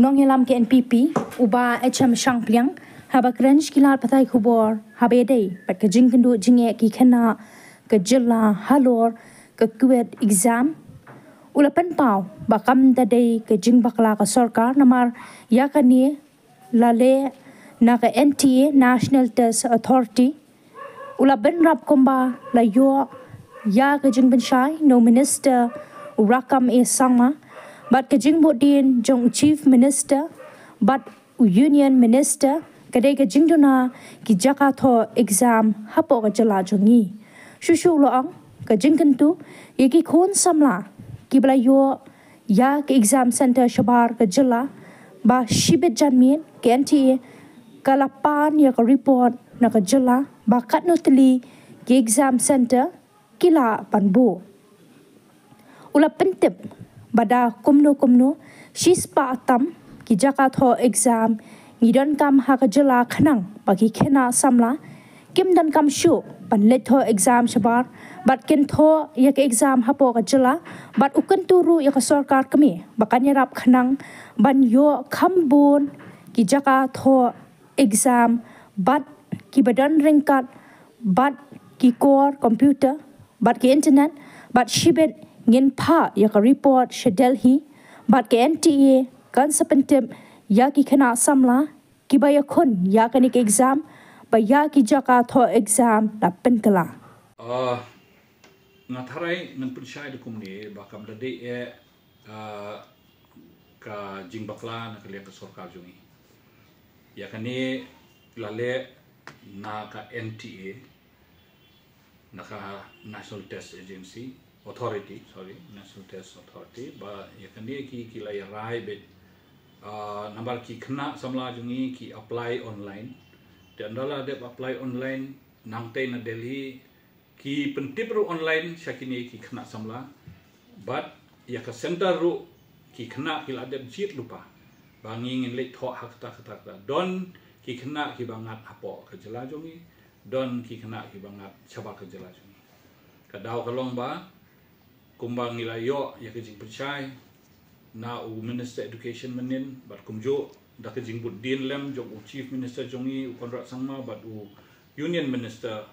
unong yelam ke NPP uba HM Shangpliang haba krench kilal patai khubor habe dei pat ke jing kendu jinge ki khana ke jilla halor ke kuet exam ulapan pau bakam tadei ke jing bakla ka sarkar namar yakani lale na ke NTA National Test Authority ulaban rap komba la yo ya ke jing benshai no minister rakam e sangma but ke jing bodin jong chief minister but union minister kadai ke jing duna ki jakato exam hapo ka jala jongi shushu loang ke jing kentu yeki khon samla ki bla yo ya ke exam center shabar ke jala ba shibet janmin ke NTA kalapan ya ka report na ka jala ba katnotli ke exam center kila panbo ula pentip bada kumno shispa atam ki jakato exam ngidon kam ha ka jala khanang bagi khena samla kim dan kam shu pan letho exam shabar bat ken tho ya ke exam hapo ka jala bat ukan turu ya ka sarkar kami bakanya rap khanang ban yo khambun ki jakato exam bat ki badan ringkat bat ki core computer bat ki internet bat shibet ngin pa ya ka report she Delhi bat ke NTA kan sepentip ya ki khana samla ki ba ya khun ya ka ni ke exam ba ya ki jaka tho exam la penkala ngatharai nan punshai de kumni ba kam de ka jing bakla na ka le ka sarkar jungi ya kani lale na ka NTA na ka National Test Agency Authority, National Test Authority, ba yakani ki kilai rai bet number ki khna samla jungi ki apply online. Dan dala dep apply online nangte na Delhi ki pentipru online syakini ki khna samla. But ya ka center ru ki khna kila dep jit lupa. Bangi ngin lek tho hak ta don ki khna ki bangat apo ke jela jungi don ki khna ki bangat chaba ke jela jungi. Kadau kalong ba kumbang nila yo ya ke jing percay na u minister education menin bat kumjo da ke jing budin lem jong u chief minister jongi u konrak sangma bat u union minister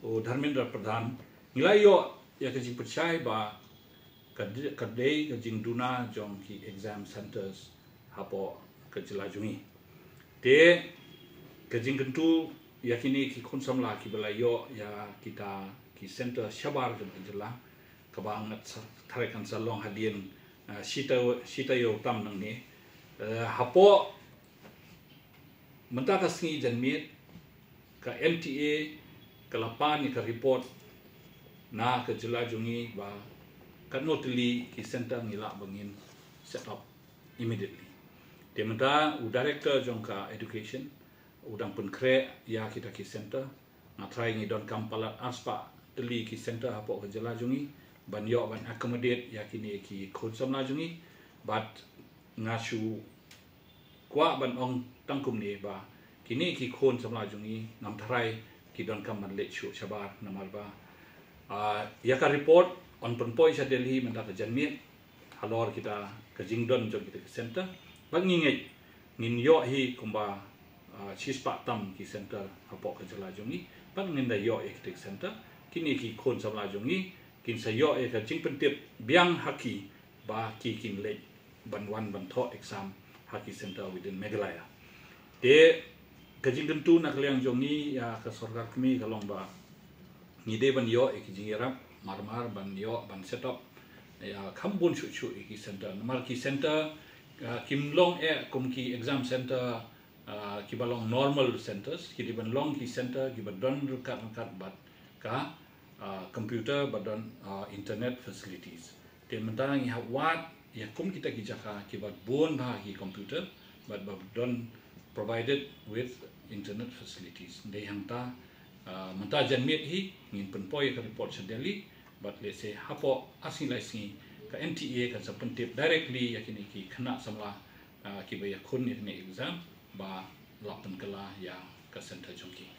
u Dharmendra Pradhan nila yo ya ke jing percay ba kadai ke jing duna jong ki exam centers hapo ke jela jongi te ke jing kentu yakini ki konsamla ki bela yo ya kita ki center shabar jong ke jela kabangat tarekan salong hadian sita yo tam nang ni hapo mentaka singi janmit ka NTA kalapan ni ka report na ka jela jungi ba kanotli ki center ngila bangin set up immediately dia menta u director jong ka education udang pun kre ya kita ki center ngatrai ngi don kampala aspa teli ki center hapo ka jela jungi ban yo ban accommodate yakini ki khonsam la jungi but ngasu kwa ban ong tangkum ni ba kini ki khonsam la jungi ngam tharai ki don kam man le chu chabar namal ba ya ka report on penpoi sa Delhi menda ka janmit halor kita ka jingdon jong kita ke center bang nginget ngin yo hi kumba chispa tam ki center hapo ka jala jungi bang nginda yo ek center kini ki khonsam la jungi kin sayo e ka jing pentip biang haki ba ki kin le ban tho exam haki center within Meghalaya de ka jing tentu nak liang jongi ya ka sarkar kami kalong ba ni de ban yo e ki jingira marmar ban yo ban set up ya khambun chu e ki center mar ki center kim long e kum ki exam center ki balong normal centers ki di ban long ki center ki ban don rukat bat ka computer badan internet facilities. Dia mentang ya wat ya kum kita kijaka kibat bon bagi computer but badan provided with internet facilities. Dia yang ta mentah janmit hi ngin penpoi ka report sa Delhi but let's say hapo asing laisi ka NTA kan sa pentip directly yakini ki khana samla ki ba yakun ni exam ba lapan kala ya ka center jongki.